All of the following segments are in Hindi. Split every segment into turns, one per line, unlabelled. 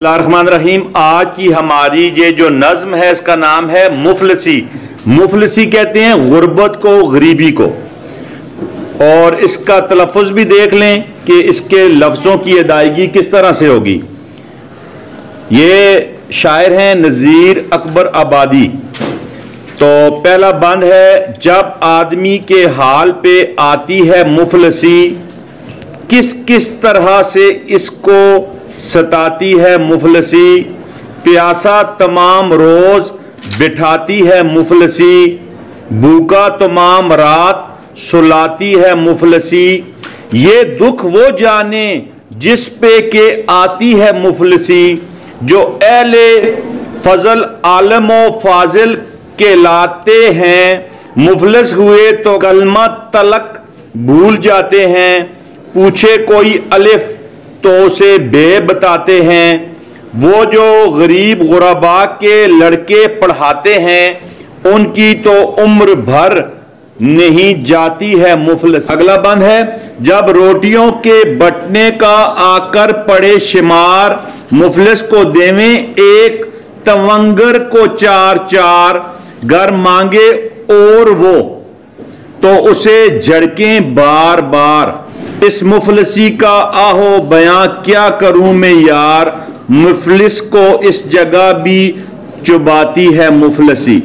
बिस्मिल्लाहिर्रहमानिर्रहीम। आज की हमारी ये जो नज्म है इसका नाम है मुफलसी। मुफलसी कहते हैं गुर्बत को, गरीबी को। और इसका तलफ़ुज़ भी देख लें कि इसके लफ्ज़ों की अदायगी किस तरह से होगी। ये शायर हैं नज़ीर अकबर आबादी। तो पहला बंद है, जब आदमी के हाल पे आती है मुफलसी, किस किस तरह से इसको सताती है मुफलसी। प्यासा तमाम रोज बिठाती है मुफलसी, भूखा तमाम रात सुलाती है मुफलसी। ये दुख वो जाने जिस पे के आती है मुफलसी, जो अहले फजल आलमो फाजिल कहलाते हैं। मुफलिस हुए तो कलमा तलक भूल जाते हैं, पूछे कोई अलिफ तो उसे बे बताते हैं। वो जो गरीब गुरबा के लड़के पढ़ाते हैं, उनकी तो उम्र भर नहीं जाती है मुफलिस। अगला बंद है, जब रोटियों के बटने का आकर पड़े शुमार, मुफलिस को देवें एक तवंगर को चार चार। घर मांगे और वो तो उसे झड़कें बार बार। इस मुफलसी का आहो बयां क्या करूं मैं यार, मुफलिस को इस जगह भी चुबाती है मुफलसी।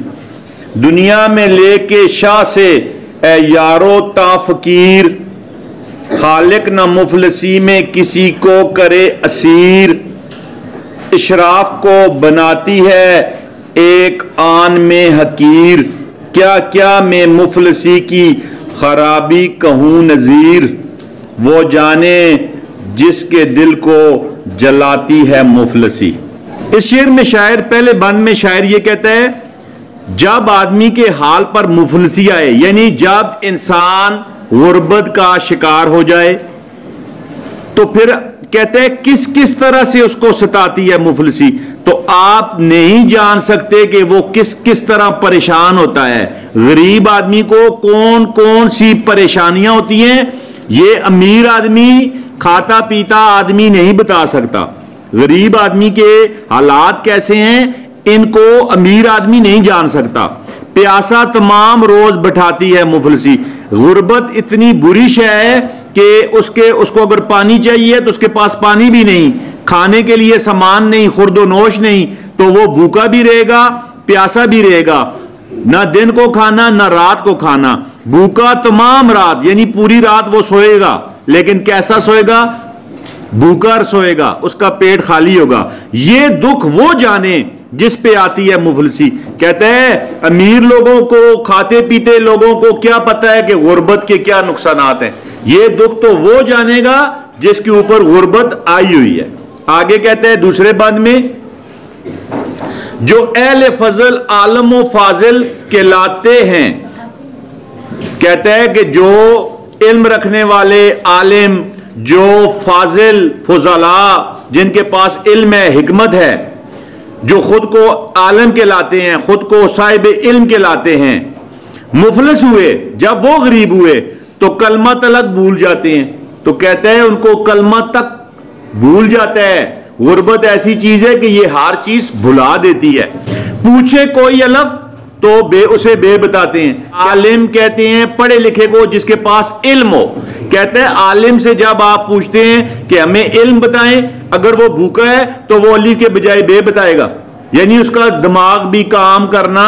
दुनिया में लेके शाह से ए यारो ता फकीर, खालिक न मुफलसी में किसी को करे असीर। इशराफ को बनाती है एक आन में हकीर, क्या क्या मैं मुफलसी की खराबी कहूं नजीर। वो जाने जिसके दिल को जलाती है मुफलसी। इस शेर में शायर, पहले बंद में शायर ये कहता है, जब आदमी के हाल पर मुफलसी आए, यानी जब इंसान गुर्बत का शिकार हो जाए, तो फिर कहते हैं किस किस तरह से उसको सताती है मुफलसी। तो आप नहीं जान सकते कि वो किस किस तरह परेशान होता है। गरीब आदमी को कौन कौन सी परेशानियां होती हैं, ये अमीर आदमी, खाता पीता आदमी नहीं बता सकता। गरीब आदमी के हालात कैसे हैं, इनको अमीर आदमी नहीं जान सकता। प्यासा तमाम रोज बैठाती है मुफलसी। गुर्बत इतनी बुरी शय है कि उसको अगर पानी चाहिए तो उसके पास पानी भी नहीं, खाने के लिए सामान नहीं, खुर्दोनोश नहीं, तो वो भूखा भी रहेगा, प्यासा भी रहेगा। ना दिन को खाना ना रात को खाना, भूखा तमाम रात, यानी पूरी रात वो सोएगा, लेकिन कैसा सोएगा, भूखा सोएगा, उसका पेट खाली होगा। ये दुख वो जाने जिस पे आती है मुफलसी। कहते हैं अमीर लोगों को, खाते पीते लोगों को क्या पता है कि गुर्बत के क्या नुकसानात हैं। ये दुख तो वो जानेगा जिसके ऊपर गुर्बत आई हुई है। आगे कहते हैं दूसरे बंद में, जो अहले फजल आलम फाजिल कहलाते हैं। कहते हैं कि जो इल्म रखने वाले आलिम, जो फाजिल फुजला, जिनके पास इल्म है, हिकमत है, जो खुद को आलिम कहलाते हैं, खुद को साहिब इल्म कहलाते हैं, मुफलिस हुए, जब वो गरीब हुए तो कलमा तलक भूल जाते हैं। तो कहते हैं उनको कलमा तक भूल जाता है। गुर्बत ऐसी चीज है कि ये हर चीज भुला देती है। पूछे कोई अलफ तो उसे बे बताते हैं। आलिम कहते हैं पढ़े लिखे को जिसके पास इल्म हो। कहते हैं आलिम से जब आप पूछते हैं कि हमें इल्म बताएं, अगर वो भूखा है तो वो अली के बजाय बे बताएगा, यानी उसका दिमाग भी काम करना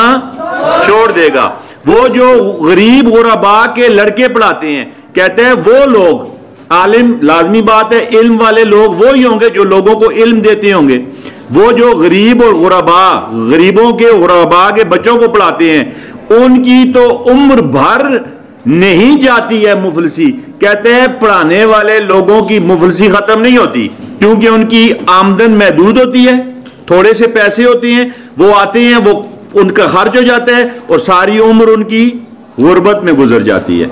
छोड़ देगा। वो जो गरीब गुरबा के लड़के पढ़ाते हैं, कहते हैं वो लोग, आलिम लाजमी बात है, इल्म वाले लोग वो ही होंगे जो लोगों को इल्म देते होंगे। वो जो गरीब और गुरबा, गरीबों के गुरबा के बच्चों को पढ़ाते हैं, उनकी तो उम्र भर नहीं जाती है मुफलसी। कहते हैं पढ़ाने वाले लोगों की मुफलसी खत्म नहीं होती, क्योंकि उनकी आमदन महदूद होती है, थोड़े से पैसे होते हैं, वो आते हैं, वो उनका खर्च हो जाता है और सारी उम्र उनकी गुर्बत में गुजर जाती है।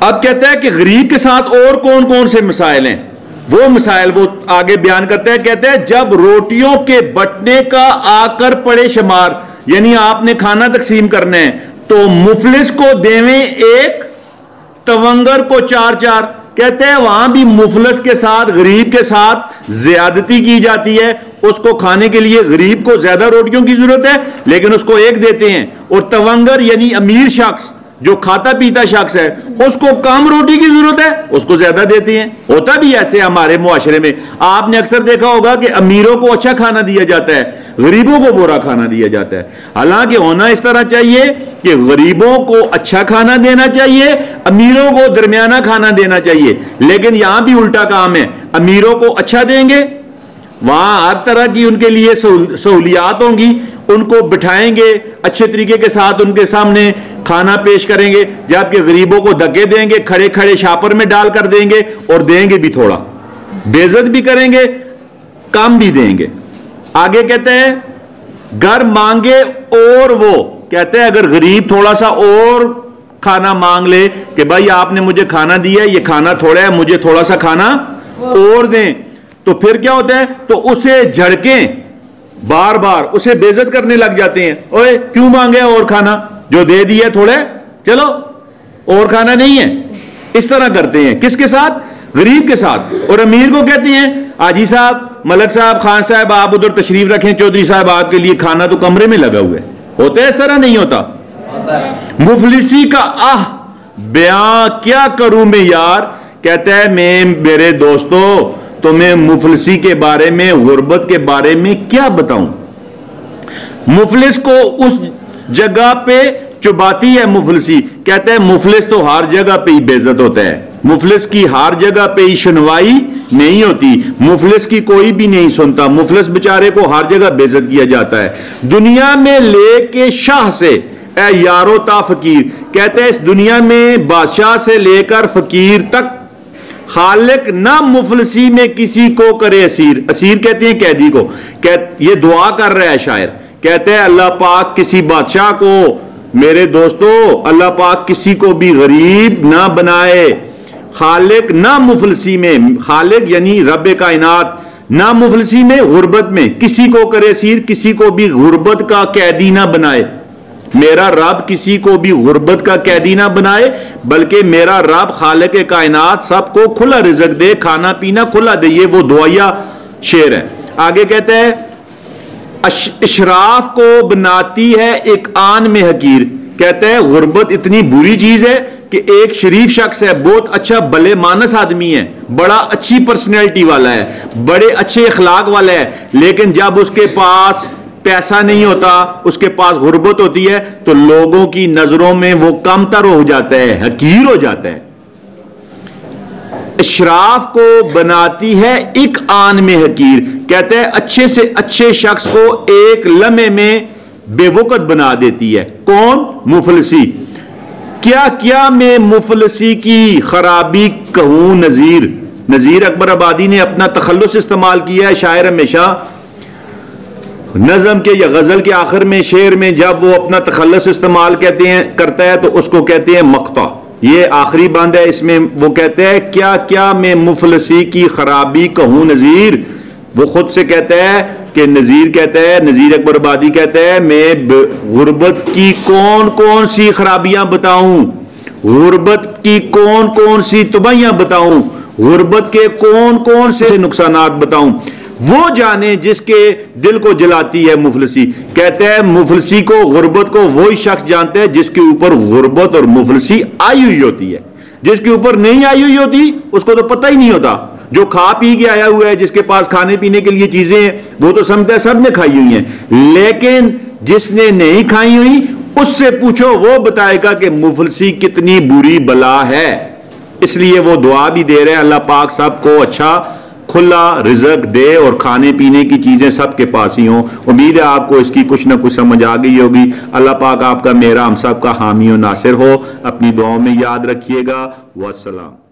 अब कहते हैं कि गरीब के साथ और कौन कौन से मसाइल हैं, वो मसाइल वो आगे बयान करते हैं। कहते हैं जब रोटियों के बटने का आकर पड़े शुमार, यानी आपने खाना तकसीम करना है, तो मुफलिस को देवें एक, तवंगर को चार चार। कहते हैं वहां भी मुफलिस के साथ, गरीब के साथ ज्यादती की जाती है। उसको खाने के लिए गरीब को ज्यादा रोटियों की जरूरत है, लेकिन उसको एक देते हैं, और तवंगर यानी अमीर शख्स जो खाता पीता शख्स है उसको कम रोटी की जरूरत है, उसको ज्यादा देते हैं। होता भी ऐसे हमारे मुआशरे में। आपने अक्सर देखा होगा कि अमीरों को अच्छा खाना दिया जाता है, गरीबों को बुरा खाना दिया जाता है। हालांकि होना इस तरह चाहिए कि गरीबों को अच्छा खाना देना चाहिए, अमीरों को दरमियाना खाना देना चाहिए। लेकिन यहां भी उल्टा काम है, अमीरों को अच्छा देंगे, वहां हर तरह की उनके लिए सहूलियात होंगी, उनको बिठाएंगे अच्छे तरीके के साथ, उनके सामने खाना पेश करेंगे, जबकि गरीबों को धक्के देंगे, खड़े खड़े शापर में डाल कर देंगे और देंगे भी थोड़ा, बेइज्जत भी करेंगे, कम भी देंगे। आगे कहते हैं घर मांगे और वो, कहते हैं अगर गरीब थोड़ा सा और खाना मांग ले कि भाई आपने मुझे खाना दिया है, ये खाना थोड़ा है, मुझे थोड़ा सा खाना और दें, तो फिर क्या होता है, तो उसे झड़कें, बार बार उसे बेइज्जत करने लग जाते हैं। ओए क्यों मांगे और खाना, जो दे दिया थोड़े, चलो और खाना नहीं है। इस तरह करते हैं किसके साथ, गरीब के साथ। और अमीर को कहते हैं हाजी साहब, मलक साहब, खान साहब, आप उधर तशरीफ रखें, चौधरी साहब आपके लिए खाना तो कमरे में लगा हुआ है। होता है इस तरह, नहीं होता। मुफलिसी का आह बयां क्या करूं मैं यार, कहता है मैं मेरे दोस्तों तुम्हें मुफलिसी के बारे में, गुर्बत के बारे में क्या बताऊं। मुफलिस को उस जगह पे चुबाती है मुफलिसी, कहते हैं मुफलिस तो हर जगह पे ही बेइज्जत होता है, मुफलिस की हर जगह पे ही सुनवाई नहीं होती, मुफलिस की कोई भी नहीं सुनता, मुफलिस बेचारे को हर जगह बेइज्जत किया जाता है। दुनिया में लेके शाह से ए यारो ता फकीर, कहते हैं इस दुनिया में बादशाह से लेकर फकीर तक खालिक ना मुफलिसी में किसी को करे असीर। असीर कहते हैं कैदी को। ये दुआ कर रहा है शायर, कहते हैं अल्लाह पाक किसी बादशाह को, मेरे दोस्तों अल्लाह पाक किसी को भी गरीब ना बनाए, खालिक ना मुफलिसी में, खालिक यानी रब कायनात, ना मुफलिसी में, गुर्बत में, किसी को करे असीर, किसी को भी गुर्बत का कैदी ना बनाए। मेरा रब किसी को भी गुर्बत का कैदी ना बनाए, बल्कि मेरा रब खालिक कायनात सबको खुला रिज़्क दे, खाना पीना खुला दे। ये वो दुआया शेर है। आगे कहते हैं इशराफ को बनाती है एक आन में हकीर, कहते हैं गुर्बत इतनी बुरी चीज है कि एक शरीफ शख्स है, बहुत अच्छा भले मानस आदमी है, बड़ा अच्छी पर्सनैलिटी वाला है, बड़े अच्छे अखलाक वाला है, लेकिन जब उसके पास पैसा नहीं होता, उसके पास गुर्बत होती है, तो लोगों की नजरों में वो कमतर हो जाता है, हकीर हो जाता है। इशराफ को बनाती है एक आन में हकीर, कहते हैं अच्छे से अच्छे शख्स को एक लम्हे में बेवकूफ बना देती है। कौन, मुफलिसी। क्या क्या मैं मुफलिसी की खराबी कहूं नजीर। नजीर अकबर आबादी ने अपना तखल्लुस इस्तेमाल किया है। शायर हमेशा नज़म के या गजल के आखिर में, शेर में जब वो अपना तखल्लुस इस्तेमाल करता है तो उसको कहते हैं मक्ता। ये आखिरी बंद है, इसमें वो कहते हैं क्या क्या मैं मुफलिसी की खराबी कहूं नजीर। वो खुद से कहता है कि नजीर कहता है, नजीर अकबर आबादी कहता है मैं गुर्बत की कौन कौन सी खराबियां बताऊं, गुर्बत की कौन कौन सी तबाहियां बताऊं, गुर्बत के कौन कौन से नुकसानात बताऊं। वो जाने जिसके दिल को जलाती है मुफलिसी। कहते हैं मुफलिसी को, गुर्बत को वही शख्स जानता है जिसके ऊपर गुर्बत और मुफलिसी आई हुई होती है। जिसके ऊपर नहीं आई हुई होती उसको तो पता ही नहीं होता। जो खा पी के आया हुआ है, जिसके पास खाने पीने के लिए चीजें हैं, वो तो समझता है सबने खाई हुई हैं, लेकिन जिसने नहीं खाई हुई उससे पूछो, वो बताएगा कि मुफलिसी कितनी बुरी बला है। इसलिए वो दुआ भी दे रहे हैं अल्लाह पाक सबको अच्छा खुला रिज़्क दे और खाने पीने की चीजें सबके पास ही हों। उम्मीद है आपको इसकी कुछ ना कुछ समझ आ गई होगी। अल्लाह पाक आपका, मेरा, हम सब का हामी और नासिर हो। अपनी दुआओं में याद रखिएगा। वस्सलाम।